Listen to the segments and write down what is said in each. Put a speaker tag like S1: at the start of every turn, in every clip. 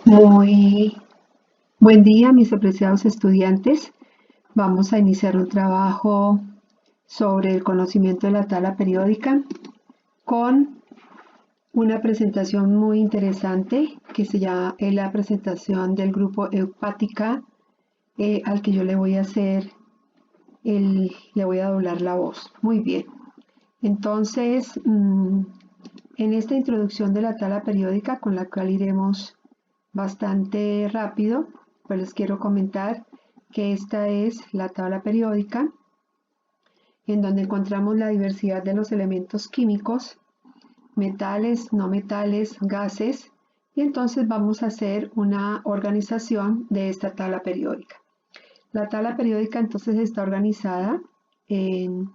S1: Muy buen día, mis apreciados estudiantes. Vamos a iniciar un trabajo sobre el conocimiento de la tabla periódica con una presentación muy interesante que se llama la presentación del grupo Eupática, al que yo le voy a le voy a doblar la voz. Muy bien. Entonces, en esta introducción de la tabla periódica, con la cual iremos bastante rápido, pues les quiero comentar que esta es la tabla periódica en donde encontramos la diversidad de los elementos químicos, metales, no metales, gases, y entonces vamos a hacer una organización de esta tabla periódica. La tabla periódica entonces está organizada en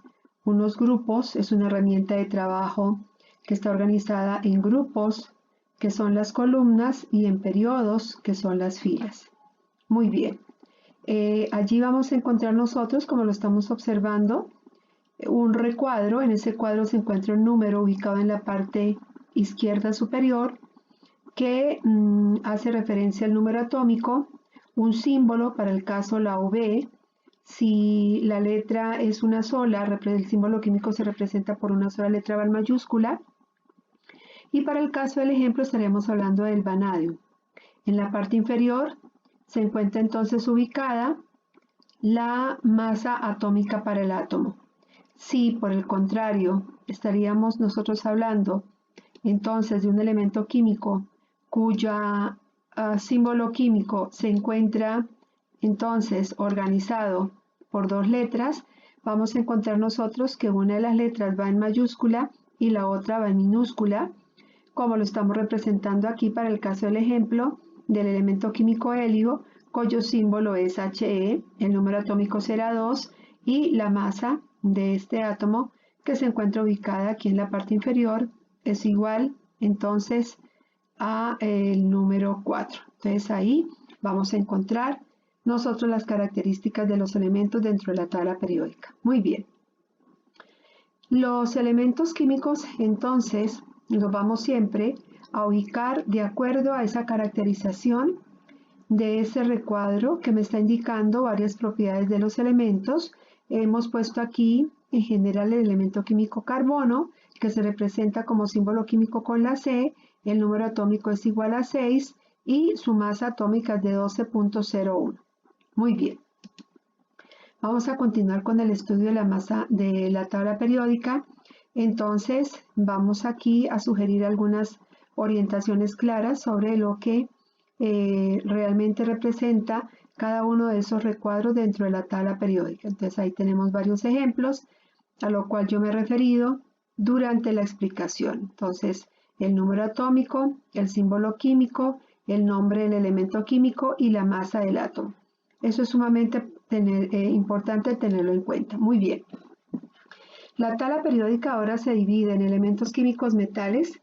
S1: unos grupos, es una herramienta de trabajo que está organizada en grupos, que son las columnas, y en periodos, que son las filas. Muy bien. Allí vamos a encontrar nosotros, como lo estamos observando, un recuadro. En ese cuadro se encuentra un número ubicado en la parte izquierda superior que hace referencia al número atómico, un símbolo para el caso la UV. Si la letra es una sola, el símbolo químico se representa por una sola letra val mayúscula. Y para el caso del ejemplo estaremos hablando del vanadio. En la parte inferior se encuentra entonces ubicada la masa atómica para el átomo. Si por el contrario estaríamos nosotros hablando entonces de un elemento químico cuya símbolo químico se encuentra entonces organizado por dos letras, vamos a encontrar nosotros que una de las letras va en mayúscula y la otra va en minúscula, como lo estamos representando aquí para el caso del ejemplo del elemento químico helio, cuyo símbolo es He, el número atómico será 2 y la masa de este átomo, que se encuentra ubicada aquí en la parte inferior, es igual entonces a el número 4. Entonces ahí vamos a encontrar nosotros las características de los elementos dentro de la tabla periódica. Muy bien. Los elementos químicos entonces los vamos siempre a ubicar de acuerdo a esa caracterización de ese recuadro que me está indicando varias propiedades de los elementos. Hemos puesto aquí en general el elemento químico carbono, que se representa como símbolo químico con la C, el número atómico es igual a 6 y su masa atómica es de 12.01. Muy bien. Vamos a continuar con el estudio de la masa de la tabla periódica. Entonces vamos aquí a sugerir algunas orientaciones claras sobre lo que realmente representa cada uno de esos recuadros dentro de la tabla periódica. Entonces ahí tenemos varios ejemplos a lo cual yo me he referido durante la explicación. Entonces el número atómico, el símbolo químico, el nombre del elemento químico y la masa del átomo. Eso es sumamente importante tenerlo en cuenta. Muy bien. La tabla periódica ahora se divide en elementos químicos metales,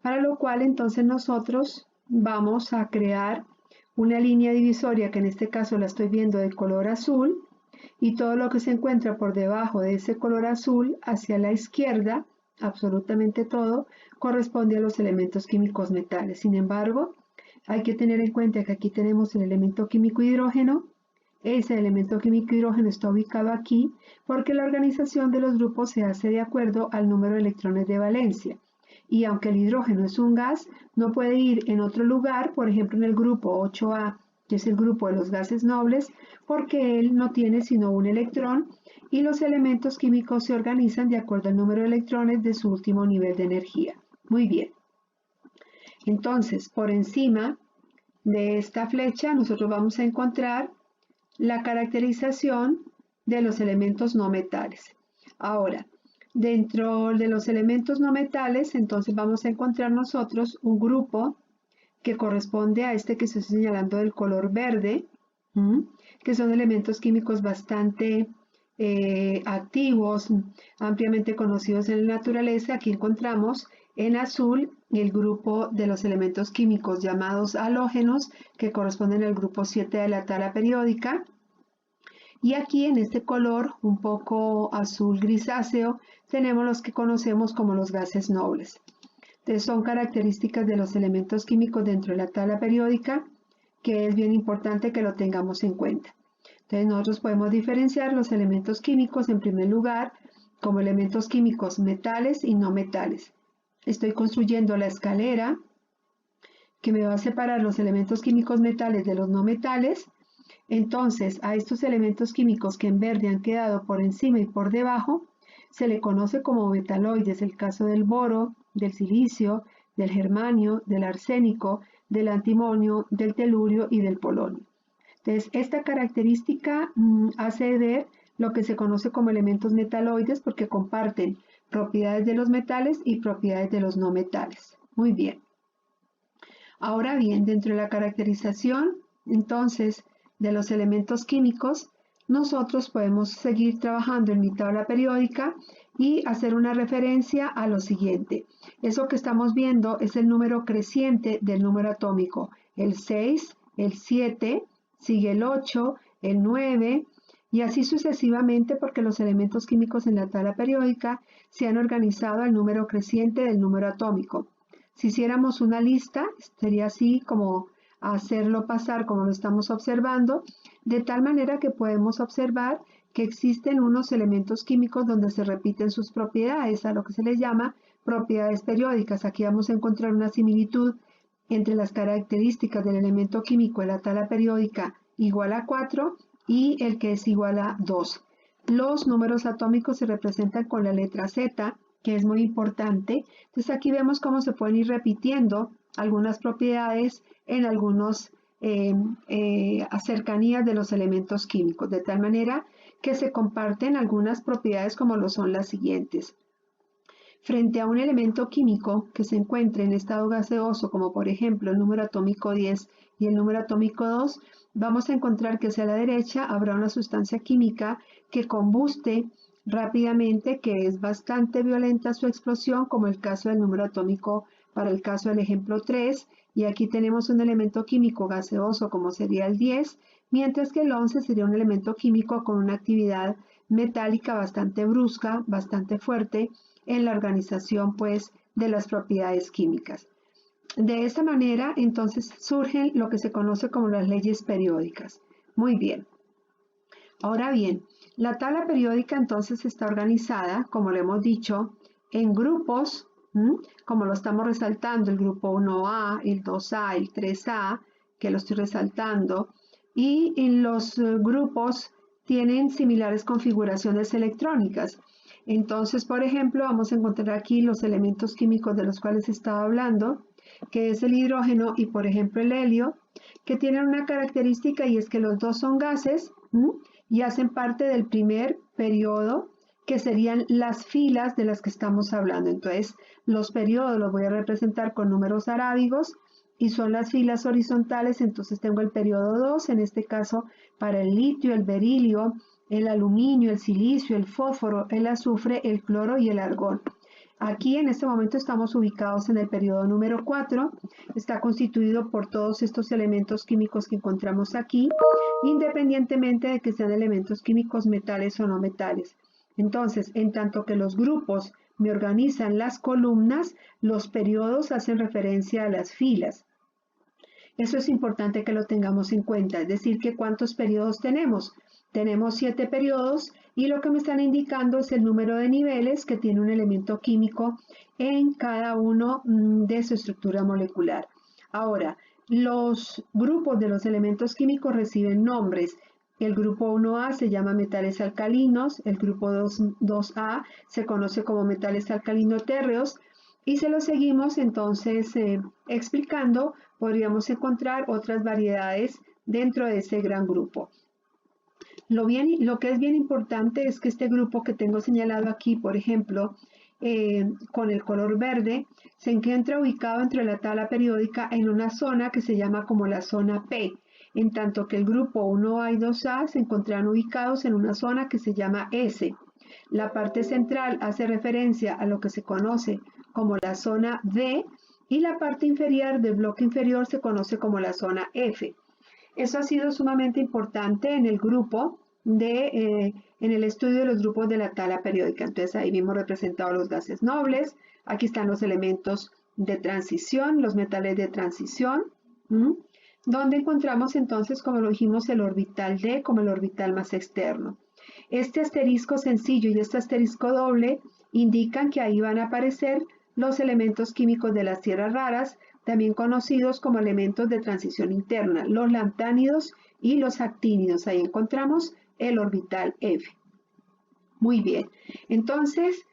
S1: para lo cual entonces nosotros vamos a crear una línea divisoria, que en este caso la estoy viendo de color azul, y todo lo que se encuentra por debajo de ese color azul hacia la izquierda, absolutamente todo, corresponde a los elementos químicos metales. Sin embargo, hay que tener en cuenta que aquí tenemos el elemento químico hidrógeno. Ese elemento químico hidrógeno está ubicado aquí porque la organización de los grupos se hace de acuerdo al número de electrones de valencia. Y aunque el hidrógeno es un gas, no puede ir en otro lugar, por ejemplo en el grupo 8A, que es el grupo de los gases nobles, porque él no tiene sino un electrón y los elementos químicos se organizan de acuerdo al número de electrones de su último nivel de energía. Muy bien. Entonces, por encima de esta flecha, nosotros vamos a encontrar la caracterización de los elementos no metales. Ahora, dentro de los elementos no metales, entonces vamos a encontrar nosotros un grupo que corresponde a este que estoy señalando del color verde, que son elementos químicos bastante activos, ampliamente conocidos en la naturaleza. Aquí encontramos en azul el grupo de los elementos químicos llamados halógenos, que corresponden al grupo 7 de la tabla periódica. Y aquí en este color un poco azul grisáceo tenemos los que conocemos como los gases nobles. Entonces son características de los elementos químicos dentro de la tabla periódica que es bien importante que lo tengamos en cuenta. Entonces nosotros podemos diferenciar los elementos químicos en primer lugar como elementos químicos metales y no metales. Estoy construyendo la escalera que me va a separar los elementos químicos metales de los no metales. Entonces a estos elementos químicos que en verde han quedado por encima y por debajo se le conoce como metaloides, el caso del boro, del silicio, del germanio, del arsénico, del antimonio, del telurio y del polonio. Entonces, esta característica hace ver lo que se conoce como elementos metaloides porque comparten propiedades de los metales y propiedades de los no metales. Muy bien. Ahora bien, dentro de la caracterización, entonces, de los elementos químicos, nosotros podemos seguir trabajando en mi tabla periódica y hacer una referencia a lo siguiente. Eso que estamos viendo es el número creciente del número atómico. El 6, el 7, sigue el 8, el 9 y así sucesivamente porque los elementos químicos en la tabla periódica se han organizado al número creciente del número atómico. Si hiciéramos una lista, sería así como hacerlo pasar como lo estamos observando, de tal manera que podemos observar que existen unos elementos químicos donde se repiten sus propiedades, a lo que se les llama propiedades periódicas. Aquí vamos a encontrar una similitud entre las características del elemento químico en la tabla periódica igual a 4 y el que es igual a 2. Los números atómicos se representan con la letra Z, que es muy importante. Entonces aquí vemos cómo se pueden ir repitiendo algunas propiedades en algunas cercanías de los elementos químicos, de tal manera que se comparten algunas propiedades como lo son las siguientes. Frente a un elemento químico que se encuentre en estado gaseoso, como por ejemplo el número atómico 10 y el número atómico 2, vamos a encontrar que hacia la derecha habrá una sustancia química que combuste rápidamente, que es bastante violenta su explosión, como el caso del número atómico para el caso del ejemplo 3, y aquí tenemos un elemento químico gaseoso como sería el 10, mientras que el 11 sería un elemento químico con una actividad metálica bastante brusca, bastante fuerte en la organización pues de las propiedades químicas. De esta manera entonces surgen lo que se conoce como las leyes periódicas. Muy bien. Ahora bien, la tabla periódica entonces está organizada, como lo hemos dicho, en grupos, como lo estamos resaltando, el grupo 1A, el 2A, el 3A, que lo estoy resaltando, y en los grupos tienen similares configuraciones electrónicas. Entonces, por ejemplo, vamos a encontrar aquí los elementos químicos de los cuales estaba hablando, que es el hidrógeno y, por ejemplo, el helio, que tienen una característica y es que los dos son gases y hacen parte del primer periodo, que serían las filas de las que estamos hablando. Entonces, los periodos los voy a representar con números arábigos y son las filas horizontales. Entonces, tengo el periodo 2, en este caso, para el litio, el berilio, el aluminio, el silicio, el fósforo, el azufre, el cloro y el argón. Aquí en este momento estamos ubicados en el periodo número 4, está constituido por todos estos elementos químicos que encontramos aquí, independientemente de que sean elementos químicos metales o no metales. Entonces, en tanto que los grupos me organizan las columnas, los periodos hacen referencia a las filas. Eso es importante que lo tengamos en cuenta, es decir, que ¿cuántos periodos tenemos? Tenemos 7 periodos y lo que me están indicando es el número de niveles que tiene un elemento químico en cada uno de su estructura molecular. Ahora, los grupos de los elementos químicos reciben nombres. El grupo 1A se llama metales alcalinos, el grupo 2A se conoce como metales alcalino-térreos, y si lo seguimos entonces explicando, podríamos encontrar otras variedades dentro de ese gran grupo. Lo que es bien importante es que este grupo que tengo señalado aquí, por ejemplo, con el color verde, se encuentra ubicado entre la tabla periódica en una zona que se llama como la zona P, en tanto que el grupo 1A y 2A se encuentran ubicados en una zona que se llama S. La parte central hace referencia a lo que se conoce como la zona D y la parte inferior del bloque inferior se conoce como la zona F. Eso ha sido sumamente importante en el grupo en el estudio de los grupos de la tabla periódica. Entonces ahí vimos representados los gases nobles, aquí están los elementos de transición, los metales de transición, donde encontramos entonces, como lo dijimos, el orbital D como el orbital más externo. Este asterisco sencillo y este asterisco doble indican que ahí van a aparecer los elementos químicos de las tierras raras, también conocidos como elementos de transición interna, los lantánidos y los actínidos. Ahí encontramos el orbital F. Muy bien, entonces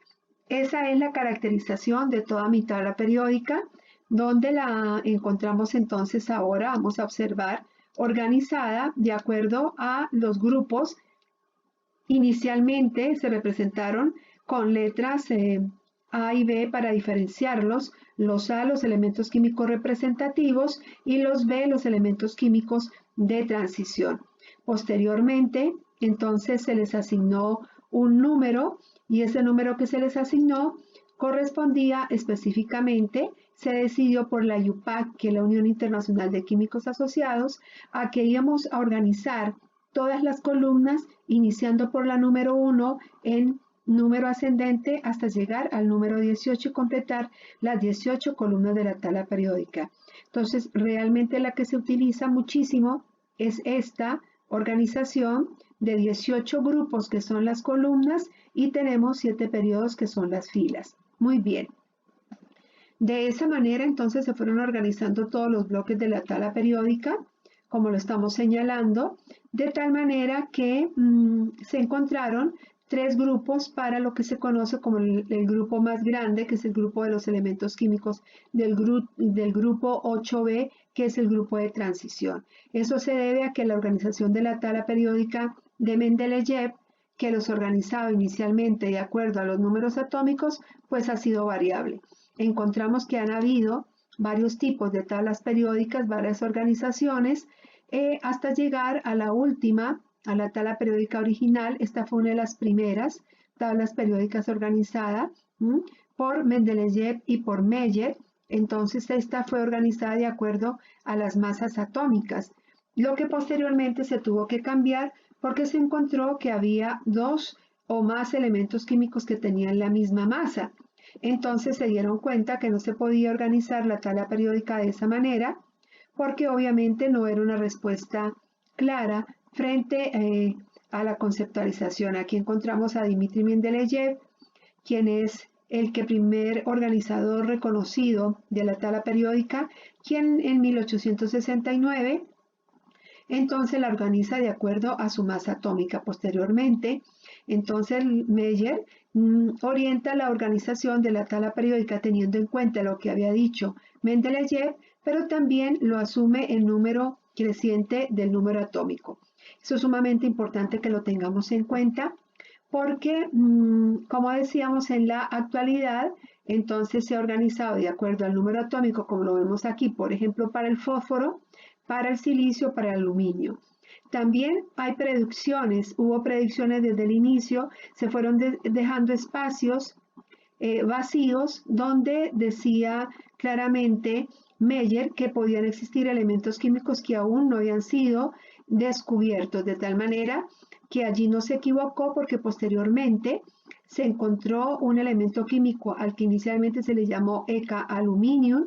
S1: esa es la caracterización de toda mi tabla periódica, donde la encontramos entonces ahora, vamos a observar, organizada de acuerdo a los grupos. Inicialmente se representaron con letras A y B para diferenciarlos, los A los elementos químicos representativos y los B los elementos químicos de transición. Posteriormente, entonces se les asignó un número y ese número que se les asignó correspondía específicamente, se decidió por la UPAC, que es la Unión Internacional de Químicos Asociados, a que íbamos a organizar todas las columnas, iniciando por la número 1 en número ascendente hasta llegar al número 18 y completar las 18 columnas de la tabla periódica. Entonces, realmente la que se utiliza muchísimo es esta organización de 18 grupos que son las columnas y tenemos 7 periodos que son las filas. Muy bien. De esa manera, entonces, se fueron organizando todos los bloques de la tabla periódica, como lo estamos señalando, de tal manera que se encontraron 3 grupos para lo que se conoce como el grupo más grande, que es el grupo de los elementos químicos del grupo 8B, que es el grupo de transición. Eso se debe a que la organización de la tabla periódica de Mendeleev, que los organizaba inicialmente de acuerdo a los números atómicos, pues ha sido variable. Encontramos que han habido varios tipos de tablas periódicas, varias organizaciones, hasta llegar a la última, a la tabla periódica original. Esta fue una de las primeras tablas periódicas organizada por Mendeleev y por Meyer. Entonces esta fue organizada de acuerdo a las masas atómicas, lo que posteriormente se tuvo que cambiar porque se encontró que había 2 o más elementos químicos que tenían la misma masa. Entonces se dieron cuenta que no se podía organizar la tabla periódica de esa manera, porque obviamente no era una respuesta clara frente a la conceptualización. Aquí encontramos a Dmitri Mendeleev, quien es el primer organizador reconocido de la tabla periódica, quien en 1869 entonces la organiza de acuerdo a su masa atómica. Posteriormente, entonces Meyer orienta la organización de la tabla periódica teniendo en cuenta lo que había dicho Mendeleev, pero también lo asume el número creciente del número atómico. Eso es sumamente importante que lo tengamos en cuenta porque, como decíamos, en la actualidad, entonces se ha organizado de acuerdo al número atómico, como lo vemos aquí, por ejemplo, para el fósforo, para el silicio, para el aluminio. También hay predicciones, hubo predicciones desde el inicio, se fueron dejando espacios vacíos donde decía claramente Meyer que podían existir elementos químicos que aún no habían sido descubiertos, de tal manera que allí no se equivocó porque posteriormente se encontró un elemento químico al que inicialmente se le llamó ECA aluminium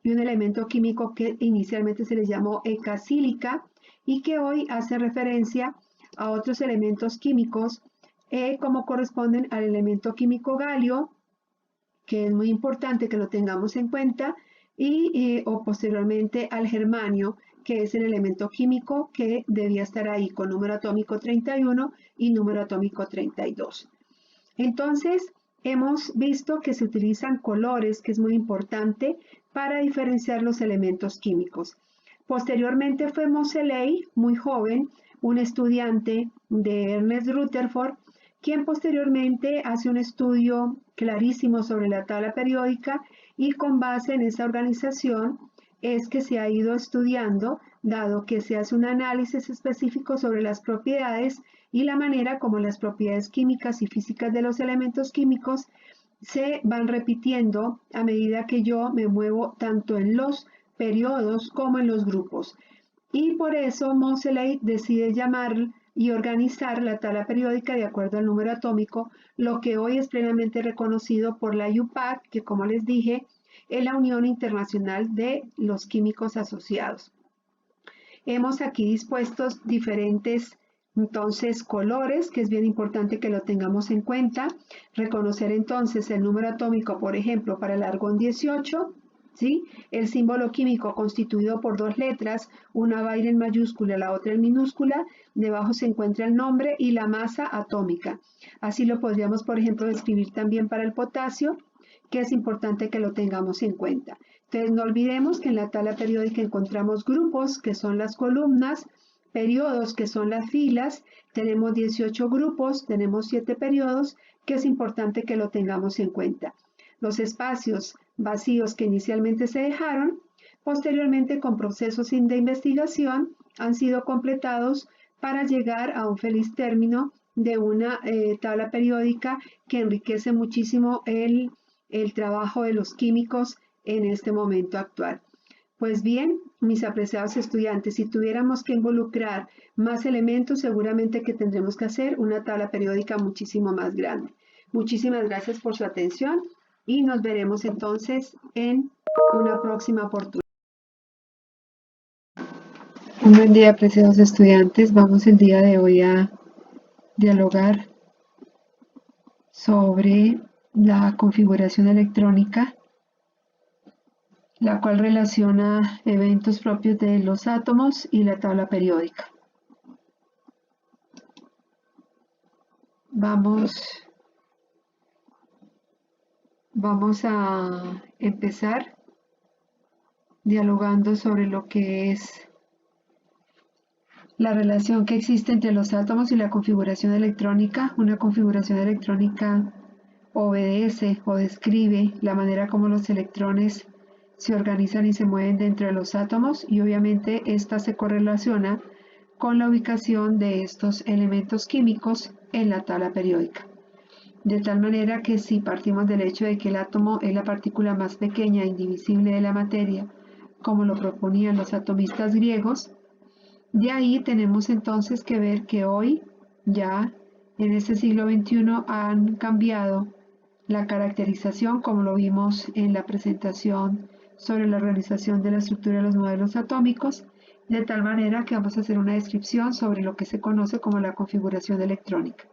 S1: y un elemento químico que inicialmente se le llamó ECA sílica y que hoy hace referencia a otros elementos químicos como corresponden al elemento químico galio, que es muy importante que lo tengamos en cuenta, o posteriormente al germanio, que es el elemento químico que debía estar ahí con número atómico 31 y número atómico 32. Entonces, hemos visto que se utilizan colores, que es muy importante para diferenciar los elementos químicos. Posteriormente fue Moseley, muy joven, un estudiante de Ernest Rutherford, quien posteriormente hace un estudio clarísimo sobre la tabla periódica y con base en esa organización es que se ha ido estudiando, dado que se hace un análisis específico sobre las propiedades y la manera como las propiedades químicas y físicas de los elementos químicos se van repitiendo a medida que yo me muevo tanto en los periodos como en los grupos. Y por eso Moseley decide llamar y organizar la tabla periódica de acuerdo al número atómico, lo que hoy es plenamente reconocido por la UPAC, que como les dije, en la Unión Internacional de los Químicos Asociados. Hemos aquí dispuestos diferentes entonces colores, que es bien importante que lo tengamos en cuenta. Reconocer entonces el número atómico, por ejemplo, para el argón 18, ¿sí? El símbolo químico constituido por dos letras, una va a ir en mayúscula, la otra en minúscula, debajo se encuentra el nombre y la masa atómica. Así lo podríamos, por ejemplo, describir también para el potasio, que es importante que lo tengamos en cuenta. Entonces, no olvidemos que en la tabla periódica encontramos grupos, que son las columnas, periodos, que son las filas, tenemos 18 grupos, tenemos 7 periodos, que es importante que lo tengamos en cuenta. Los espacios vacíos que inicialmente se dejaron, posteriormente con procesos de investigación, han sido completados para llegar a un feliz término de una tabla periódica que enriquece muchísimo el trabajo de los químicos en este momento actual. Pues bien, mis apreciados estudiantes, si tuviéramos que involucrar más elementos, seguramente que tendremos que hacer una tabla periódica muchísimo más grande. Muchísimas gracias por su atención y nos veremos entonces en una próxima oportunidad. Un buen día, apreciados estudiantes. Vamos el día de hoy a dialogar sobre la configuración electrónica, la cual relaciona eventos propios de los átomos y la tabla periódica. Vamos a empezar dialogando sobre lo que es la relación que existe entre los átomos y la configuración electrónica. Una configuración electrónica obedece o describe la manera como los electrones se organizan y se mueven dentro de los átomos, y obviamente esta se correlaciona con la ubicación de estos elementos químicos en la tabla periódica. De tal manera que si partimos del hecho de que el átomo es la partícula más pequeña e indivisible de la materia, como lo proponían los atomistas griegos, de ahí tenemos entonces que ver que hoy, ya en este siglo XXI, han cambiado la caracterización, como lo vimos en la presentación sobre la organización de la estructura de los modelos atómicos, de tal manera que vamos a hacer una descripción sobre lo que se conoce como la configuración electrónica.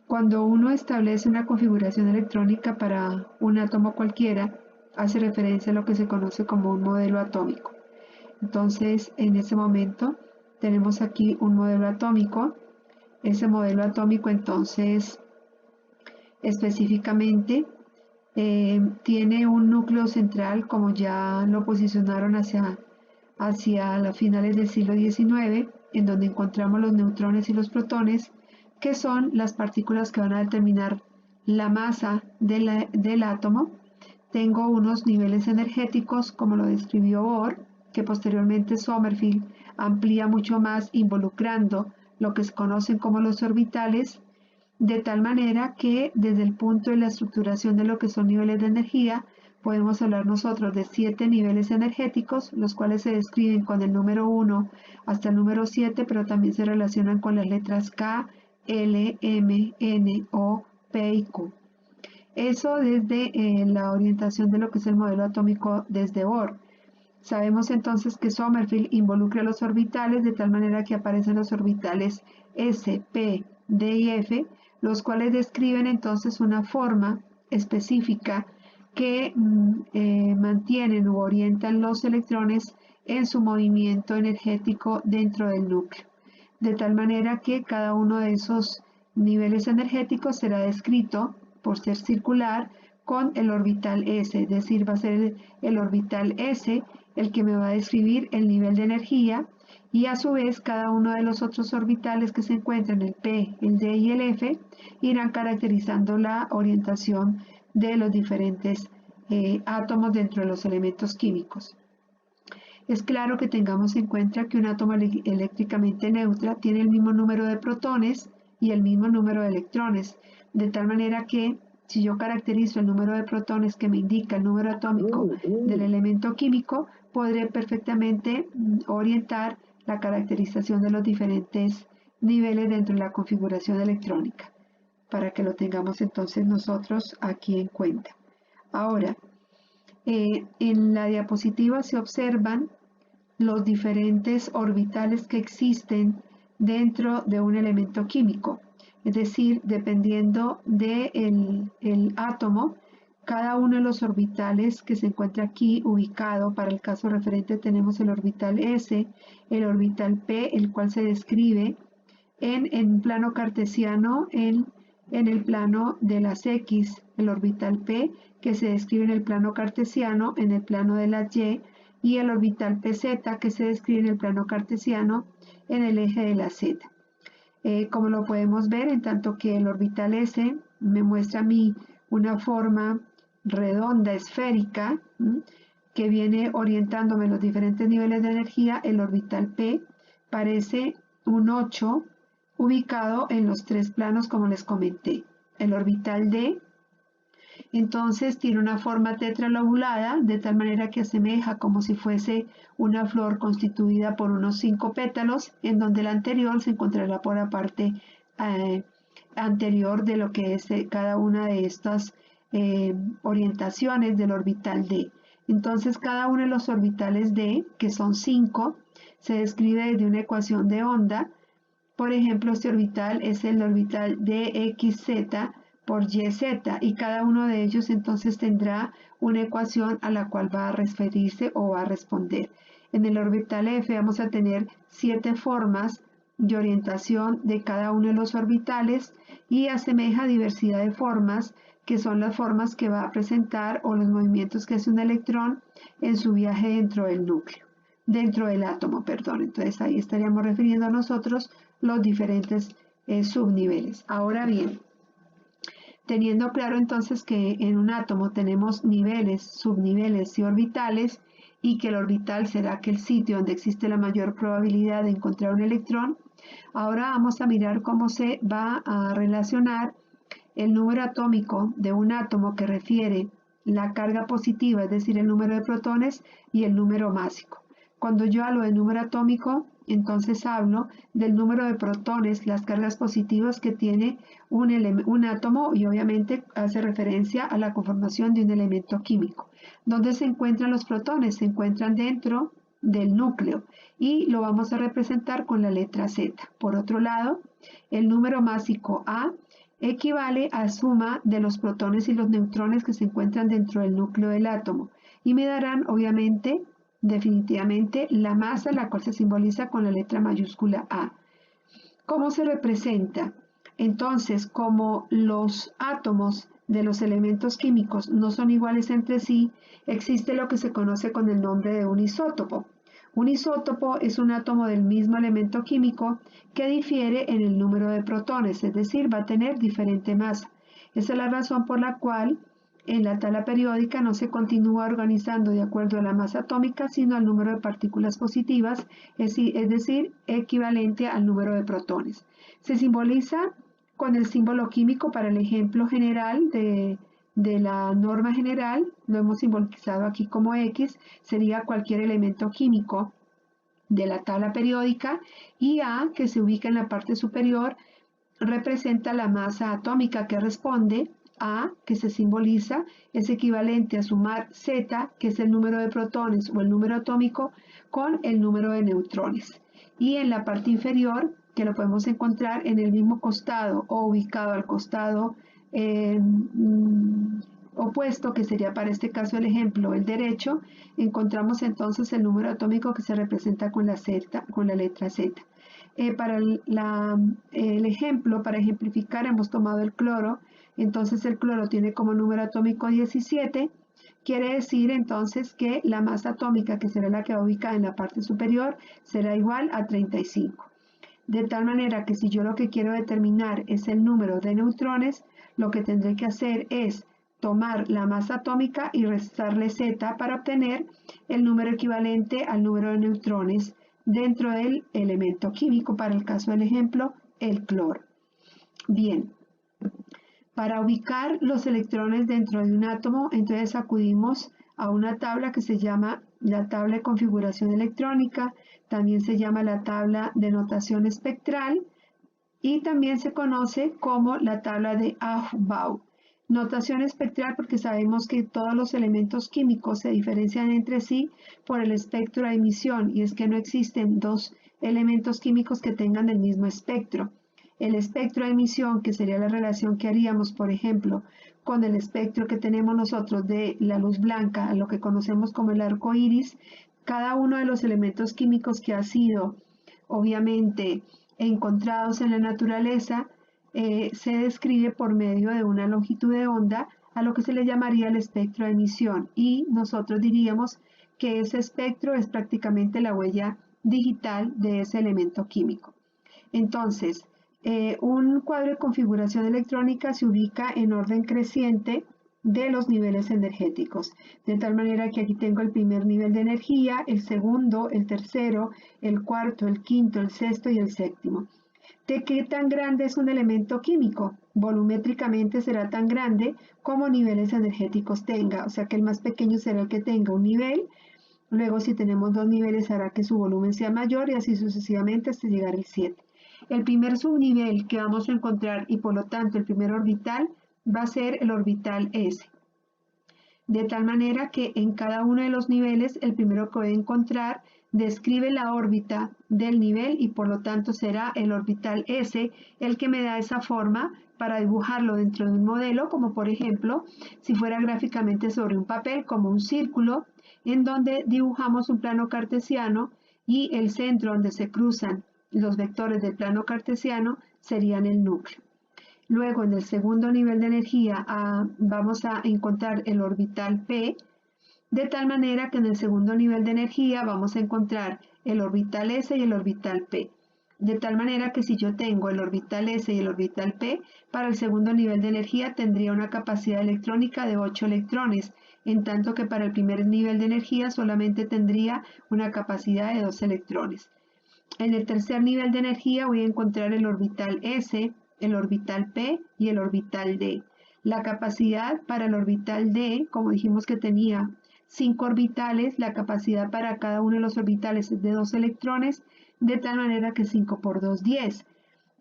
S1: Cuando uno establece una configuración electrónica para un átomo cualquiera, hace referencia a lo que se conoce como un modelo atómico. Entonces, en ese momento, tenemos aquí un modelo atómico. Ese modelo atómico, entonces, específicamente, tiene un núcleo central, como ya lo posicionaron hacia las finales del siglo XIX, en donde encontramos los neutrones y los protones, que son las partículas que van a determinar la masa del átomo. Tengo unos niveles energéticos, como lo describió Bohr, que posteriormente Sommerfeld amplía mucho más, involucrando lo que se conocen como los orbitales, de tal manera que desde el punto de la estructuración de lo que son niveles de energía, podemos hablar nosotros de 7 niveles energéticos, los cuales se describen con el número 1 hasta el número 7, pero también se relacionan con las letras K, L, M, N, O, P y Q. Eso desde la orientación de lo que es el modelo atómico desde Bohr. Sabemos entonces que Sommerfeld involucra los orbitales de tal manera que aparecen los orbitales S, P, D y F, los cuales describen entonces una forma específica que mantienen u orientan los electrones en su movimiento energético dentro del núcleo. De tal manera que cada uno de esos niveles energéticos será descrito por ser circular con el orbital S, es decir, va a ser el orbital S el que me va a describir el nivel de energía, y a su vez cada uno de los otros orbitales que se encuentran, el P, el D y el F, irán caracterizando la orientación de los diferentes átomos dentro de los elementos químicos. Es claro que tengamos en cuenta que un átomo eléctricamente neutro tiene el mismo número de protones y el mismo número de electrones, de tal manera que si yo caracterizo el número de protones que me indica el número atómico del elemento químico, podré perfectamente orientar la caracterización de los diferentes niveles dentro de la configuración electrónica, para que lo tengamos entonces nosotros aquí en cuenta. Ahora, En la diapositiva se observan los diferentes orbitales que existen dentro de un elemento químico. Es decir, dependiendo del átomo, cada uno de los orbitales que se encuentra aquí ubicado, para el caso referente tenemos el orbital S, el orbital P, el cual se describe en plano cartesiano en el plano de las X, el orbital P, que se describe en el plano cartesiano en el plano de las Y el orbital PZ, que se describe en el plano cartesiano en el eje de la Z. Como lo podemos ver, en tanto que el orbital S me muestra a mí una forma redonda, esférica, que viene orientándome los diferentes niveles de energía, el orbital P parece un 8 ubicado en los 3 planos como les comenté. El orbital D entonces tiene una forma tetralobulada, de tal manera que asemeja como si fuese una flor constituida por unos 5 pétalos, en donde el anterior se encontrará por la parte anterior de lo que es cada una de estas orientaciones del orbital D. Entonces cada uno de los orbitales D, que son 5, se describe desde una ecuación de onda. Por ejemplo, este orbital es el orbital DXZ por YZ, y cada uno de ellos entonces tendrá una ecuación a la cual va a referirse o va a responder. En el orbital F vamos a tener 7 formas de orientación de cada uno de los orbitales y asemeja diversidad de formas, que son las formas que va a presentar o los movimientos que hace un electrón en su viaje dentro del núcleo, dentro del átomo, perdón. Entonces ahí estaríamos refiriendo a nosotros los diferentes subniveles. Ahora bien, teniendo claro entonces que en un átomo tenemos niveles, subniveles y orbitales, y que el orbital será aquel sitio donde existe la mayor probabilidad de encontrar un electrón, ahora vamos a mirar cómo se va a relacionar el número atómico de un átomo, que refiere la carga positiva, es decir, el número de protones, y el número másico. Cuando yo hablo de número atómico, entonces hablo del número de protones, las cargas positivas que tiene un átomo, y obviamente hace referencia a la conformación de un elemento químico. ¿Dónde se encuentran los protones? Se encuentran dentro del núcleo y lo vamos a representar con la letra Z. Por otro lado, el número másico A equivale a suma de los protones y los neutrones que se encuentran dentro del núcleo del átomo, y me darán obviamente definitivamente la masa, la cual se simboliza con la letra mayúscula A. ¿Cómo se representa? Entonces, como los átomos de los elementos químicos no son iguales entre sí, existe lo que se conoce con el nombre de un isótopo. Un isótopo es un átomo del mismo elemento químico que difiere en el número de protones, es decir, va a tener diferente masa. Esa es la razón por la cual en la tabla periódica no se continúa organizando de acuerdo a la masa atómica, sino al número de partículas positivas, es decir, equivalente al número de protones. Se simboliza con el símbolo químico para el ejemplo general de la norma general, lo hemos simbolizado aquí como X, sería cualquier elemento químico de la tabla periódica, y A, que se ubica en la parte superior, representa la masa atómica que responde. A, que se simboliza, es equivalente a sumar Z, que es el número de protones o el número atómico, con el número de neutrones. Y en la parte inferior, que lo podemos encontrar en el mismo costado o ubicado al costado opuesto, que sería para este caso el ejemplo el derecho, encontramos entonces el número atómico que se representa con la Z, con la letra Z. Para el ejemplo, para ejemplificar, hemos tomado el cloro. Entonces el cloro tiene como número atómico 17, quiere decir entonces que la masa atómica, que será la que va ubicada en la parte superior, será igual a 35. De tal manera que si yo lo que quiero determinar es el número de neutrones, lo que tendré que hacer es tomar la masa atómica y restarle Z para obtener el número equivalente al número de neutrones dentro del elemento químico, para el caso del ejemplo, el cloro. Bien, para ubicar los electrones dentro de un átomo, entonces acudimos a una tabla que se llama la tabla de configuración electrónica, también se llama la tabla de notación espectral y también se conoce como la tabla de Aufbau. Notación espectral porque sabemos que todos los elementos químicos se diferencian entre sí por el espectro de emisión, y es que no existen dos elementos químicos que tengan el mismo espectro. El espectro de emisión, que sería la relación que haríamos, por ejemplo, con el espectro que tenemos nosotros de la luz blanca, lo que conocemos como el arco iris, cada uno de los elementos químicos que ha sido, obviamente, encontrados en la naturaleza, se describe por medio de una longitud de onda a lo que se le llamaría el espectro de emisión, y nosotros diríamos que ese espectro es prácticamente la huella digital de ese elemento químico. Entonces, un cuadro de configuración electrónica se ubica en orden creciente de los niveles energéticos, de tal manera que aquí tengo el primer nivel de energía, el segundo, el tercero, el cuarto, el quinto, el sexto y el séptimo. ¿De qué tan grande es un elemento químico? Volumétricamente será tan grande como niveles energéticos tenga, o sea que el más pequeño será el que tenga un nivel. Luego, si tenemos dos niveles, hará que su volumen sea mayor y así sucesivamente hasta llegar al 7. El primer subnivel que vamos a encontrar, y por lo tanto el primer orbital, va a ser el orbital S. De tal manera que en cada uno de los niveles, el primero que voy a encontrar describe la órbita del nivel y por lo tanto será el orbital S el que me da esa forma para dibujarlo dentro de un modelo, como por ejemplo, si fuera gráficamente sobre un papel, como un círculo, en donde dibujamos un plano cartesiano y el centro donde se cruzan los vectores del plano cartesiano serían el núcleo. Luego, en el segundo nivel de energía, vamos a encontrar el orbital P, de tal manera que en el segundo nivel de energía vamos a encontrar el orbital S y el orbital P. De tal manera que si yo tengo el orbital S y el orbital P, para el segundo nivel de energía tendría una capacidad electrónica de 8 electrones, en tanto que para el primer nivel de energía solamente tendría una capacidad de 2 electrones. En el tercer nivel de energía voy a encontrar el orbital S, el orbital P y el orbital D. La capacidad para el orbital D, como dijimos que tenía 5 orbitales, la capacidad para cada uno de los orbitales es de 2 electrones, de tal manera que 5 por 2, 10.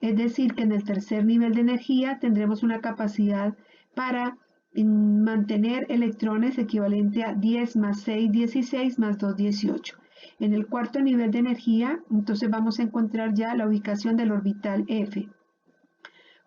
S1: Es decir, que en el tercer nivel de energía tendremos una capacidad para mantener electrones equivalente a 10 más 6, 16 más 2, 18. En el cuarto nivel de energía, entonces vamos a encontrar ya la ubicación del orbital F.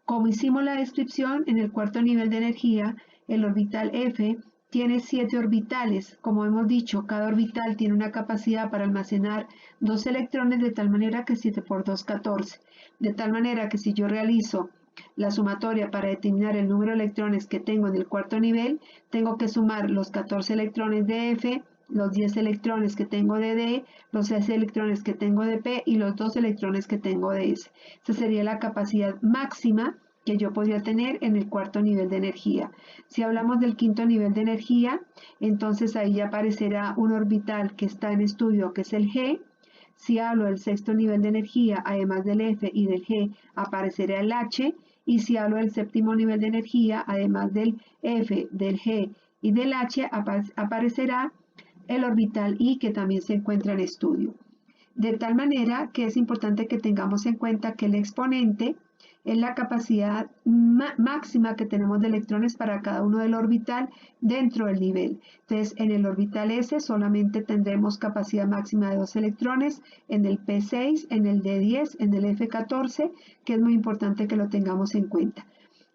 S1: Como hicimos la descripción, en el cuarto nivel de energía, el orbital F tiene 7 orbitales. Como hemos dicho, cada orbital tiene una capacidad para almacenar 2 electrones, de tal manera que 7 por 2, 14. De tal manera que si yo realizo la sumatoria para determinar el número de electrones que tengo en el cuarto nivel, tengo que sumar los 14 electrones de F, los 10 electrones que tengo de D, los 6 electrones que tengo de P y los 2 electrones que tengo de S. Esa sería la capacidad máxima que yo podría tener en el cuarto nivel de energía. Si hablamos del quinto nivel de energía, entonces ahí ya aparecerá un orbital que está en estudio, que es el G. Si hablo del sexto nivel de energía, además del F y del G, aparecerá el H. Y si hablo del séptimo nivel de energía, además del F, del G y del H, aparecerá el orbital I, que también se encuentra en estudio. De tal manera que es importante que tengamos en cuenta que el exponente es la capacidad máxima que tenemos de electrones para cada uno del orbital dentro del nivel. Entonces, en el orbital S solamente tendremos capacidad máxima de 2 electrones, en el P6, en el D10, en el F14, que es muy importante que lo tengamos en cuenta.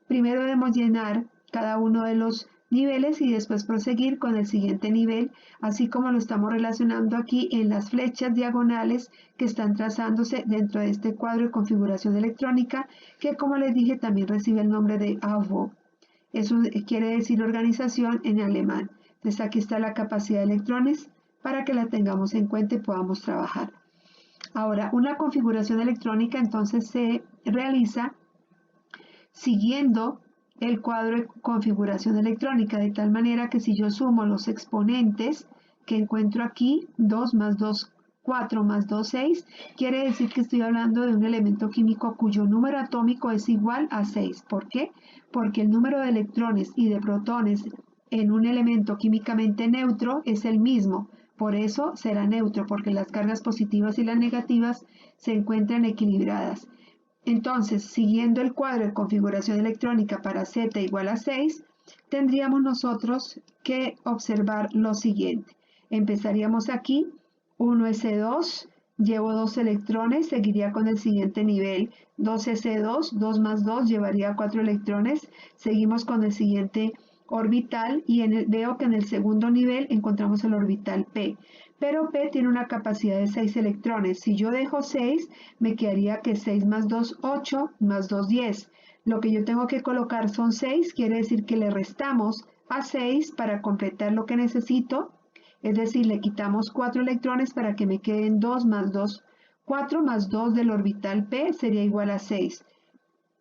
S1: Primero debemos llenar cada uno de los niveles y después proseguir con el siguiente nivel, así como lo estamos relacionando aquí en las flechas diagonales que están trazándose dentro de este cuadro de configuración electrónica, que como les dije también recibe el nombre de Aufbau. Eso quiere decir organización en alemán. Entonces aquí está la capacidad de electrones para que la tengamos en cuenta y podamos trabajar. Ahora, una configuración electrónica entonces se realiza siguiendo el cuadro de configuración electrónica, de tal manera que si yo sumo los exponentes que encuentro aquí, 2 más 2, 4 más 2, 6, quiere decir que estoy hablando de un elemento químico cuyo número atómico es igual a 6. ¿Por qué? Porque el número de electrones y de protones en un elemento químicamente neutro es el mismo. Por eso será neutro, porque las cargas positivas y las negativas se encuentran equilibradas. Entonces, siguiendo el cuadro de configuración electrónica para Z igual a 6, tendríamos nosotros que observar lo siguiente. Empezaríamos aquí, 1s2, llevo 2 electrones, seguiría con el siguiente nivel, 2s2, 2 más 2 llevaría 4 electrones, seguimos con el siguiente orbital y veo que en el segundo nivel encontramos el orbital P, pero P tiene una capacidad de 6 electrones. Si yo dejo 6, me quedaría que 6 más 2, 8, más 2, 10. Lo que yo tengo que colocar son 6, quiere decir que le restamos a 6 para completar lo que necesito, es decir, le quitamos 4 electrones para que me queden 2 más 2. 4 más 2 del orbital P sería igual a 6.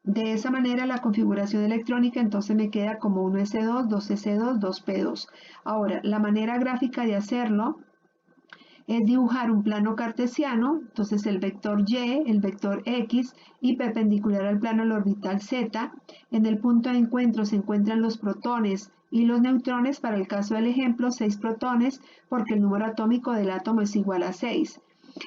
S1: De esa manera la configuración electrónica entonces me queda como 1s2, 2s2, 2p2. Ahora, la manera gráfica de hacerlo es dibujar un plano cartesiano, entonces el vector y, el vector x y perpendicular al plano el orbital z. En el punto de encuentro se encuentran los protones y los neutrones, para el caso del ejemplo 6 protones porque el número atómico del átomo es igual a 6.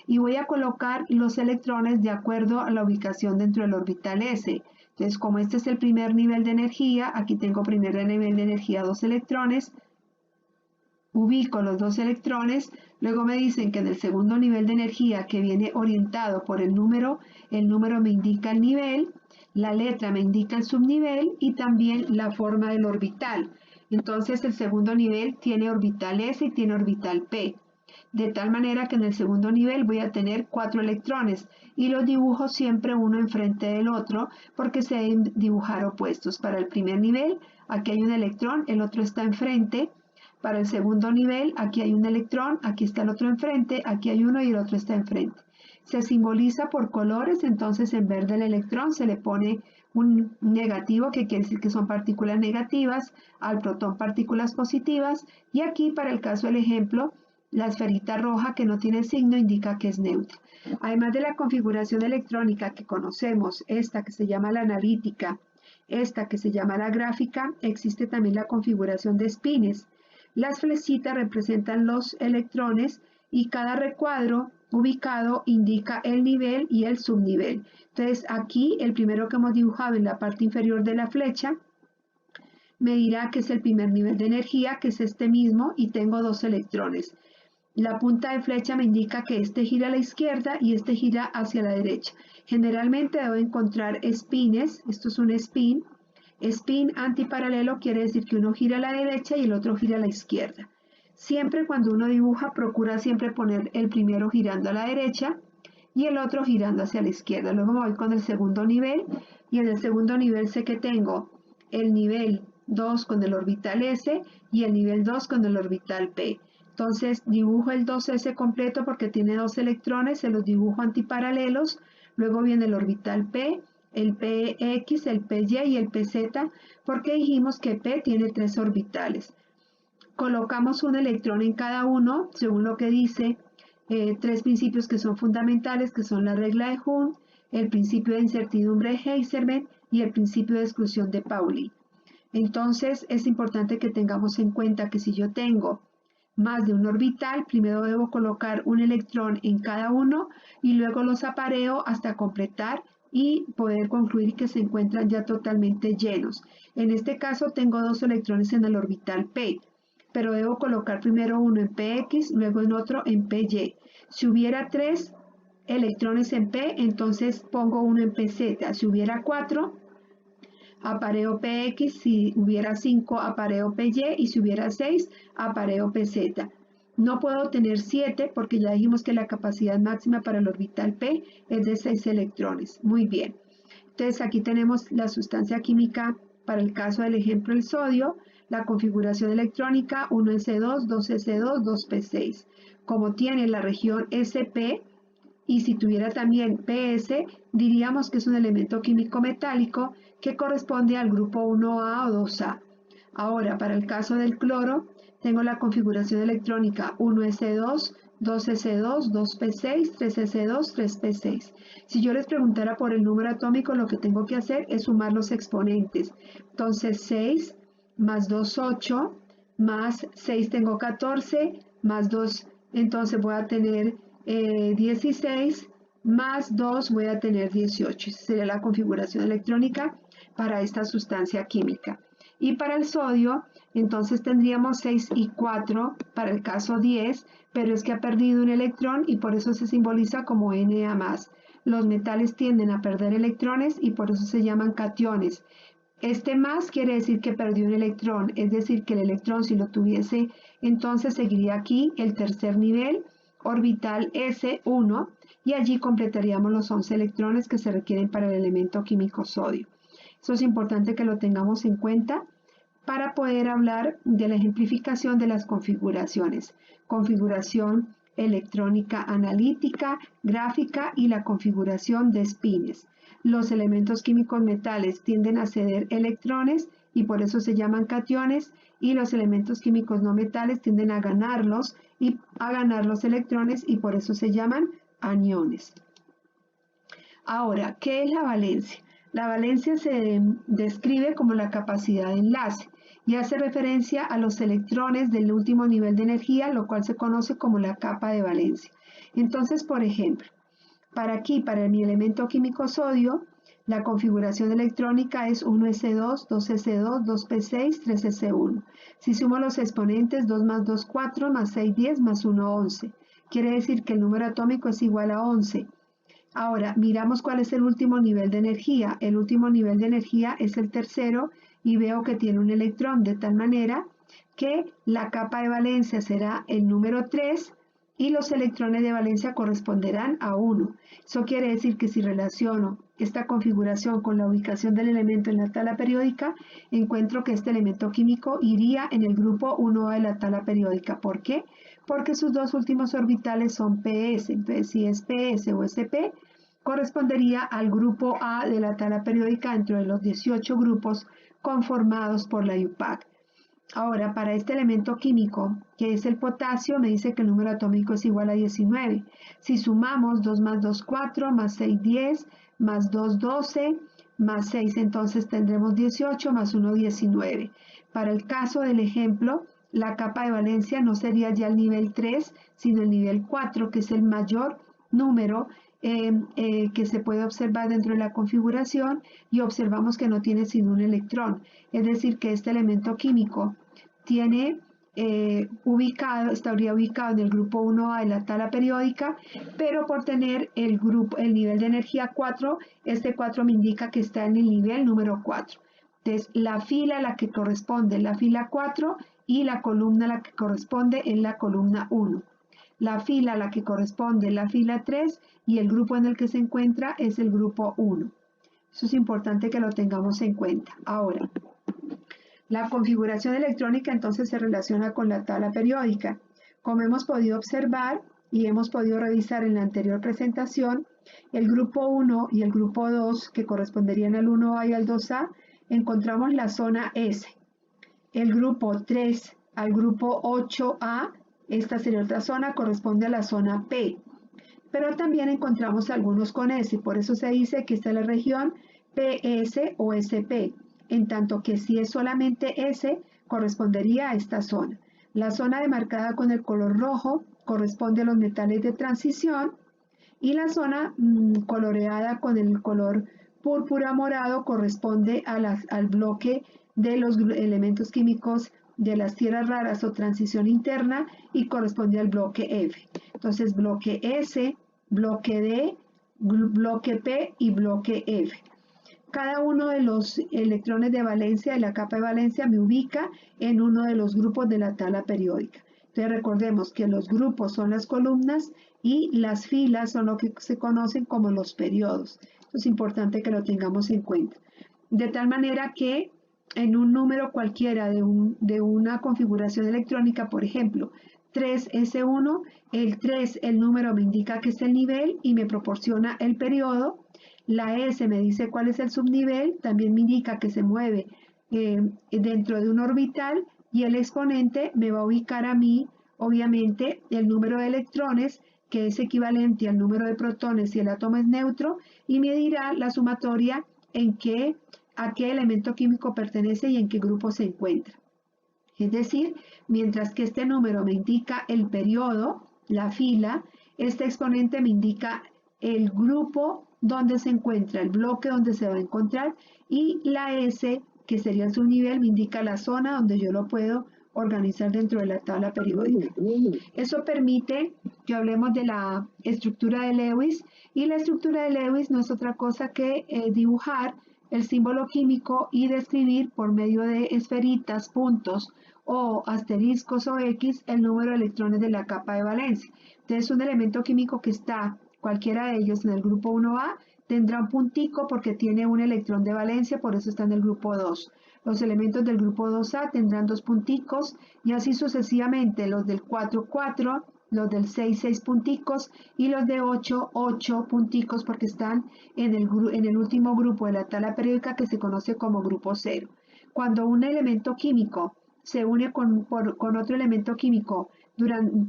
S1: Y voy a colocar los electrones de acuerdo a la ubicación dentro del orbital s. Entonces, como este es el primer nivel de energía, aquí tengo primer nivel de energía 2 electrones, ubico los 2 electrones, luego me dicen que en el segundo nivel de energía que viene orientado por el número me indica el nivel, la letra me indica el subnivel y también la forma del orbital. Entonces el segundo nivel tiene orbital S y tiene orbital P. De tal manera que en el segundo nivel voy a tener 4 electrones y los dibujo siempre uno enfrente del otro porque se deben dibujar opuestos. Para el primer nivel, aquí hay un electrón, el otro está enfrente. Para el segundo nivel, aquí hay un electrón, aquí está el otro enfrente, aquí hay uno y el otro está enfrente. Se simboliza por colores, entonces en verde el electrón se le pone un negativo, que quiere decir que son partículas negativas, al protón partículas positivas, y aquí para el caso del ejemplo, la esferita roja que no tiene signo indica que es neutra. Además de la configuración electrónica que conocemos, esta que se llama la analítica, esta que se llama la gráfica, existe también la configuración de espines. Las flechitas representan los electrones y cada recuadro ubicado indica el nivel y el subnivel. Entonces aquí el primero que hemos dibujado en la parte inferior de la flecha me dirá que es el primer nivel de energía, que es este mismo, y tengo 2 electrones. La punta de flecha me indica que este gira a la izquierda y este gira hacia la derecha. Generalmente debo encontrar espines, esto es un spin. Spin antiparalelo quiere decir que uno gira a la derecha y el otro gira a la izquierda. Siempre cuando uno dibuja, procura siempre poner el primero girando a la derecha y el otro girando hacia la izquierda. Luego me voy con el segundo nivel y en el segundo nivel sé que tengo el nivel 2 con el orbital S y el nivel 2 con el orbital P. Entonces dibujo el 2s completo porque tiene 2 electrones, se los dibujo antiparalelos, luego viene el orbital P, el px, el py y el pz, porque dijimos que P tiene 3 orbitales. Colocamos un electrón en cada uno, según lo que dice 3 principios que son fundamentales, que son la regla de Hund, el principio de incertidumbre de Heisenberg y el principio de exclusión de Pauli. Entonces es importante que tengamos en cuenta que si yo tengo más de un orbital, primero debo colocar un electrón en cada uno y luego los apareo hasta completar y poder concluir que se encuentran ya totalmente llenos. En este caso tengo 2 electrones en el orbital P, pero debo colocar primero uno en Px, luego en otro en Py. Si hubiera 3 electrones en P, entonces pongo uno en Pz. Si hubiera 4, apareo Px, si hubiera 5 apareo Py y si hubiera 6 apareo Pz. No puedo tener 7 porque ya dijimos que la capacidad máxima para el orbital P es de 6 electrones. Muy bien. Entonces aquí tenemos la sustancia química para el caso del ejemplo el sodio, la configuración electrónica 1s2, 2s2, 2p6. Como tiene la región sp, y si tuviera también PS, diríamos que es un elemento químico metálico que corresponde al grupo 1A o 2A. Ahora, para el caso del cloro, tengo la configuración electrónica 1s2, 2s2, 2p6, 3s2, 3p6. Si yo les preguntara por el número atómico, lo que tengo que hacer es sumar los exponentes. Entonces, 6 más 2, 8, más 6 tengo 14, más 2, entonces voy a tener 16 más 2 voy a tener 18. Esa sería la configuración electrónica para esta sustancia química. Y para el sodio, entonces tendríamos 6 y 4 para el caso 10, pero es que ha perdido un electrón y por eso se simboliza como Na+. Los metales tienden a perder electrones y por eso se llaman cationes. Este más quiere decir que perdió un electrón, es decir, que el electrón si lo tuviese, entonces seguiría aquí el tercer nivel, orbital S1, y allí completaríamos los 11 electrones que se requieren para el elemento químico sodio. Eso es importante que lo tengamos en cuenta para poder hablar de la ejemplificación de las configuraciones. Configuración electrónica analítica, gráfica y la configuración de espines. Los elementos químicos metales tienden a ceder electrones y por eso se llaman cationes, y los elementos químicos no metales tienden a ganarlos y a ganar los electrones y por eso se llaman aniones. Ahora, ¿qué es la valencia? La valencia se describe como la capacidad de enlace y hace referencia a los electrones del último nivel de energía, lo cual se conoce como la capa de valencia. Entonces, por ejemplo, para mi elemento químico sodio, la configuración electrónica es 1s2, 2s2, 2p6, 3s1. Si sumo los exponentes, 2 más 2, 4, más 6, 10, más 1, 11. Quiere decir que el número atómico es igual a 11. Ahora, miramos cuál es el último nivel de energía. El último nivel de energía es el tercero y veo que tiene un electrón, de tal manera que la capa de valencia será el número 3 y los electrones de valencia corresponderán a 1. Eso quiere decir que si relaciono esta configuración con la ubicación del elemento en la tabla periódica, encuentro que este elemento químico iría en el grupo 1A de la tabla periódica. ¿Por qué? Porque sus dos últimos orbitales son PS. Entonces, si es PS o SP, correspondería al grupo A de la tabla periódica dentro de los 18 grupos conformados por la IUPAC. Ahora, para este elemento químico, que es el potasio, me dice que el número atómico es igual a 19. Si sumamos 2 más 2, 4, más 6, 10, más 2, 12, más 6, entonces tendremos 18, más 1, 19. Para el caso del ejemplo, la capa de valencia no sería ya el nivel 3, sino el nivel 4, que es el mayor número que se puede observar dentro de la configuración, y observamos que no tiene sino un electrón. Es decir, que este elemento químico tiene estaría ubicado en el grupo 1A de la tabla periódica, pero por tener el nivel de energía 4, este 4 me indica que está en el nivel número 4. Entonces, la fila a la que corresponde es la fila 4 y la columna a la que corresponde es la columna 1. La fila a la que corresponde es la fila 3 y el grupo en el que se encuentra es el grupo 1. Eso es importante que lo tengamos en cuenta. Ahora, la configuración electrónica entonces se relaciona con la tabla periódica. Como hemos podido observar y hemos podido revisar en la anterior presentación, el grupo 1 y el grupo 2, que corresponderían al 1A y al 2A, encontramos la zona S. El grupo 3 al grupo 8A, esta sería otra zona, corresponde a la zona P. Pero también encontramos algunos con S, por eso se dice que esta es la región PS o SP, en tanto que si es solamente S, correspondería a esta zona. La zona demarcada con el color rojo corresponde a los metales de transición y la zona coloreada con el color púrpura morado corresponde al bloque de los elementos químicos de las tierras raras o transición interna y corresponde al bloque F. Entonces, bloque S, bloque D, bloque P y bloque F. Cada uno de los electrones de valencia de la capa de valencia me ubica en uno de los grupos de la tabla periódica. Entonces recordemos que los grupos son las columnas y las filas son lo que se conocen como los periodos. Esto es importante que lo tengamos en cuenta. De tal manera que en un número cualquiera de una configuración electrónica, por ejemplo, 3S1, el 3, el número me indica que es el nivel y me proporciona el periodo. La S me dice cuál es el subnivel, también me indica que se mueve dentro de un orbital, y el exponente me va a ubicar a mí, obviamente, el número de electrones, que es equivalente al número de protones si el átomo es neutro, y me dirá la sumatoria a qué elemento químico pertenece y en qué grupo se encuentra. Es decir, mientras que este número me indica el periodo, la fila, este exponente me indica el grupo donde se encuentra, el bloque donde se va a encontrar, y la S, que sería el subnivel, me indica la zona donde yo lo puedo organizar dentro de la tabla periódica. Eso permite que hablemos de la estructura de Lewis, y la estructura de Lewis no es otra cosa que dibujar el símbolo químico y describir por medio de esferitas, puntos o asteriscos o X el número de electrones de la capa de valencia. Entonces, un elemento químico que está, cualquiera de ellos, en el grupo 1A, tendrá un puntico porque tiene un electrón de valencia, por eso está en el grupo 2. Los elementos del grupo 2A tendrán 2 punticos y así sucesivamente. Los del 4, 4, los del 6, 6 punticos y los de 8, 8 punticos porque están en el último grupo de la tabla periódica que se conoce como grupo 0. Cuando un elemento químico se une con otro elemento químico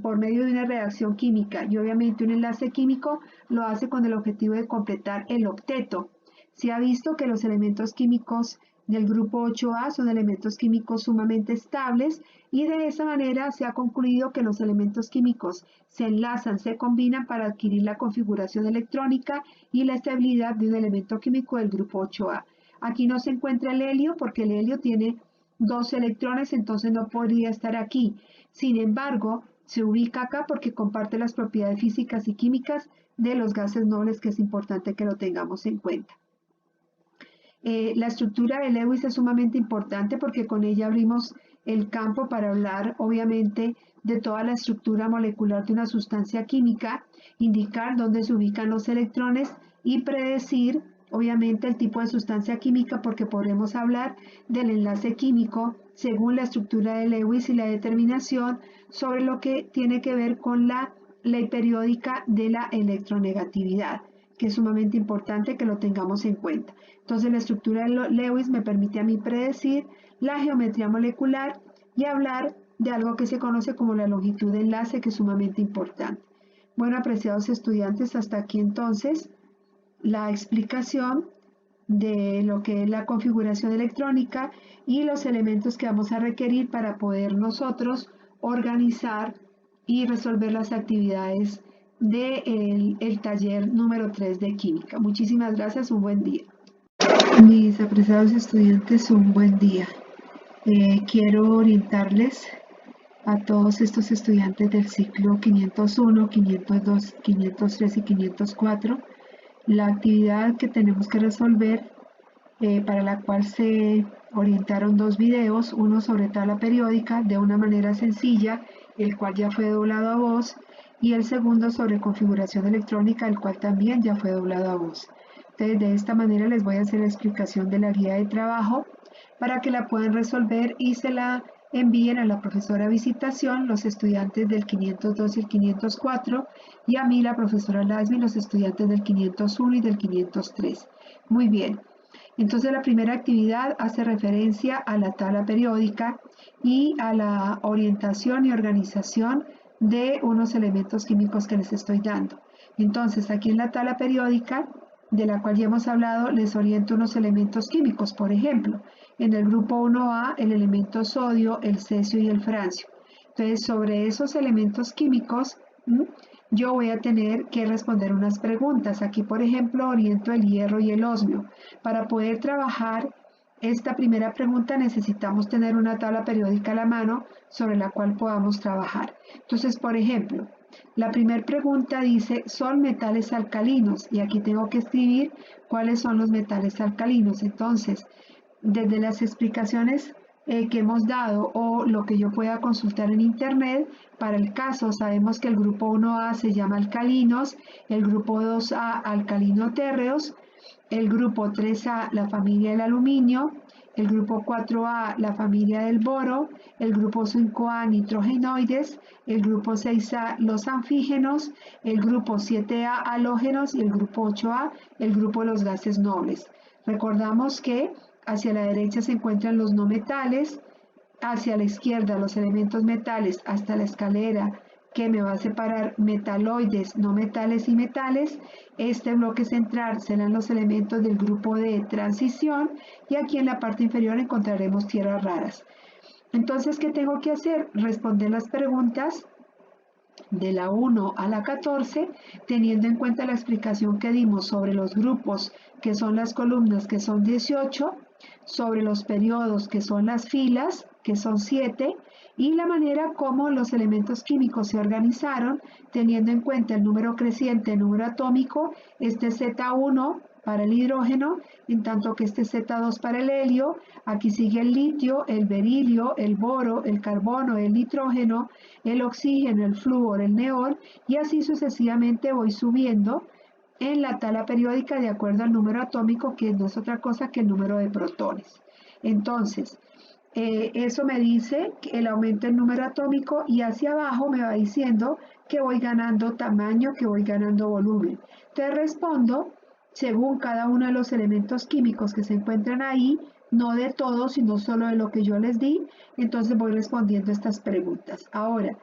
S1: por medio de una reacción química y obviamente un enlace químico, lo hace con el objetivo de completar el octeto. Se ha visto que los elementos químicos del grupo 8A son elementos químicos sumamente estables y de esa manera se ha concluido que los elementos químicos se enlazan, se combinan para adquirir la configuración electrónica y la estabilidad de un elemento químico del grupo 8A. Aquí no se encuentra el helio porque el helio tiene 2 electrones, entonces no podría estar aquí. Sin embargo, se ubica acá porque comparte las propiedades físicas y químicas de los gases nobles, que es importante que lo tengamos en cuenta. La estructura de Lewis es sumamente importante porque con ella abrimos el campo para hablar, obviamente, de toda la estructura molecular de una sustancia química, indicar dónde se ubican los electrones y predecir, obviamente, el tipo de sustancia química, porque podremos hablar del enlace químico según la estructura de Lewis y la determinación sobre lo que tiene que ver con la ley periódica de la electronegatividad, que es sumamente importante que lo tengamos en cuenta. Entonces, la estructura de Lewis me permite a mí predecir la geometría molecular y hablar de algo que se conoce como la longitud de enlace, que es sumamente importante. Bueno, apreciados estudiantes, hasta aquí entonces la explicación de lo que es la configuración electrónica y los elementos que vamos a requerir para poder nosotros organizar y resolver las actividades del taller número 3 de química. Muchísimas gracias, un buen día. Mis apreciados estudiantes, un buen día. Quiero orientarles a todos estos estudiantes del ciclo 501, 502, 503 y 504 la actividad que tenemos que resolver, para la cual se orientaron 2 videos, uno sobre tabla periódica de una manera sencilla, el cual ya fue doblado a voz, y el segundo sobre configuración electrónica, el cual también ya fue doblado a voz. Entonces, de esta manera les voy a hacer la explicación de la guía de trabajo para que la puedan resolver y se la envíen a la profesora Visitación, los estudiantes del 502 y el 504, y a mí, la profesora Lasmi, los estudiantes del 501 y del 503. Muy bien. Entonces, la primera actividad hace referencia a la tabla periódica y a la orientación y organización de unos elementos químicos que les estoy dando. Entonces, aquí en la tabla periódica, de la cual ya hemos hablado, les oriento unos elementos químicos. Por ejemplo, en el grupo 1A, el elemento sodio, el cesio y el francio. Entonces, sobre esos elementos químicos, yo voy a tener que responder unas preguntas. Aquí, por ejemplo, oriento el hierro y el osmio. Para poder trabajar esta primera pregunta necesitamos tener una tabla periódica a la mano sobre la cual podamos trabajar. Entonces, por ejemplo, la primera pregunta dice, ¿son metales alcalinos? Y aquí tengo que escribir cuáles son los metales alcalinos. Entonces, desde las explicaciones que hemos dado o lo que yo pueda consultar en internet, para el caso sabemos que el grupo 1A se llama alcalinos, el grupo 2A alcalino térreos, el grupo 3A la familia del aluminio, el grupo 4A la familia del boro, el grupo 5A nitrogenoides, el grupo 6A los anfígenos, el grupo 7A halógenos y el grupo 8A el grupo de los gases nobles. Recordamos que hacia la derecha se encuentran los no metales, hacia la izquierda los elementos metales hasta la escalera que me va a separar metaloides, no metales y metales. Este bloque central serán los elementos del grupo de transición y aquí en la parte inferior encontraremos tierras raras. Entonces, ¿qué tengo que hacer? Responder las preguntas de la 1 a la 14, teniendo en cuenta la explicación que dimos sobre los grupos, que son las columnas, que son 18, sobre los periodos, que son las filas, que son 7, y la manera como los elementos químicos se organizaron, teniendo en cuenta el número creciente, el número atómico, este Z1 para el hidrógeno, en tanto que este Z2 para el helio, aquí sigue el litio, el berilio, el boro, el carbono, el nitrógeno, el oxígeno, el flúor, el neón, y así sucesivamente voy subiendo en la tabla periódica de acuerdo al número atómico, que no es otra cosa que el número de protones. Entonces, eso me dice el aumento del número atómico, y hacia abajo me va diciendo que voy ganando tamaño, que voy ganando volumen. Entonces respondo según cada uno de los elementos químicos que se encuentran ahí, no de todos, sino solo de lo que yo les di. Entonces voy respondiendo estas preguntas. Ahora,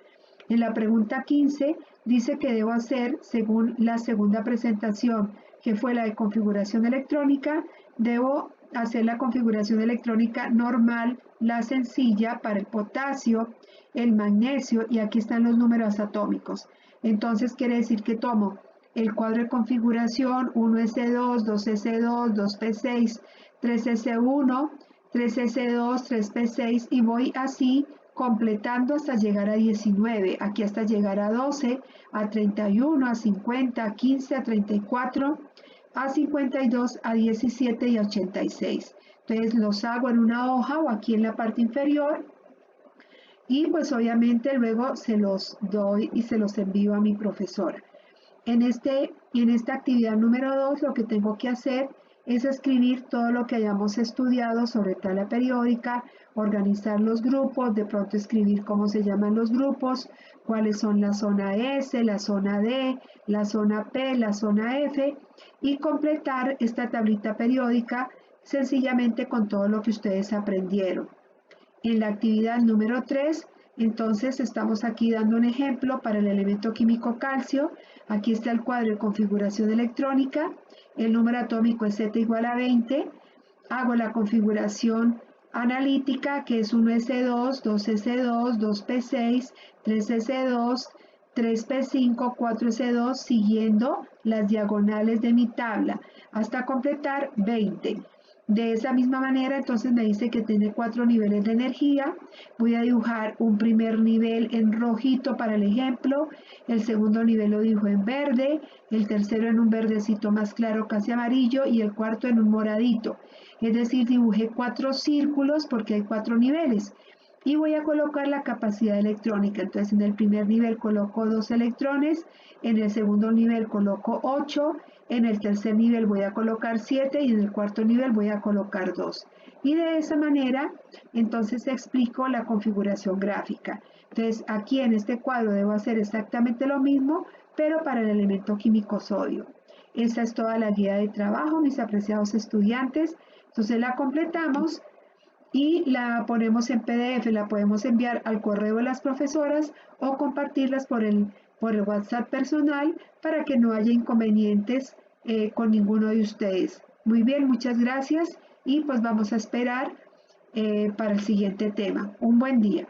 S1: en la pregunta 15 dice que debo hacer, según la segunda presentación, que fue la de configuración electrónica, debo hacer la configuración electrónica normal, la sencilla para el potasio, el magnesio, y aquí están los números atómicos. Entonces quiere decir que tomo el cuadro de configuración 1s2, 2s2, 2p6, 3s1, 3s2, 3p6, y voy así completando hasta llegar a 19, aquí hasta llegar a 12, a 31, a 50, a 15, a 34, a 52, a 17 y a 86. Entonces los hago en una hoja o aquí en la parte inferior, y pues obviamente luego se los doy y se los envío a mi profesora. En esta actividad número 2 lo que tengo que hacer es escribir todo lo que hayamos estudiado sobre tabla periódica, organizar los grupos, de pronto escribir cómo se llaman los grupos, cuáles son la zona S, la zona D, la zona P, la zona F, y completar esta tablita periódica sencillamente con todo lo que ustedes aprendieron. En la actividad número 3, entonces estamos aquí dando un ejemplo para el elemento químico calcio. Aquí está el cuadro de configuración electrónica, el número atómico es Z igual a 20, hago la configuración analítica, que es 1s2, 2s2, 2p6, 3s2, 3p5, 4s2, siguiendo las diagonales de mi tabla hasta completar 20. De esa misma manera, entonces me dice que tiene 4 niveles de energía. Voy a dibujar un primer nivel en rojito para el ejemplo, el segundo nivel lo dibujo en verde, el tercero en un verdecito más claro, casi amarillo, y el cuarto en un moradito. Es decir, dibujé 4 círculos porque hay 4 niveles. Y voy a colocar la capacidad electrónica. Entonces en el primer nivel coloco 2 electrones, en el segundo nivel coloco 8, en el tercer nivel voy a colocar 7 y en el cuarto nivel voy a colocar 2. Y de esa manera entonces explico la configuración gráfica. Entonces aquí en este cuadro debo hacer exactamente lo mismo, pero para el elemento químico sodio. Esa es toda la guía de trabajo, mis apreciados estudiantes. Entonces la completamos y la ponemos en PDF, la podemos enviar al correo de las profesoras o compartirlas por el WhatsApp personal para que no haya inconvenientes con ninguno de ustedes. Muy bien, muchas gracias, y pues vamos a esperar para el siguiente tema. Un buen día.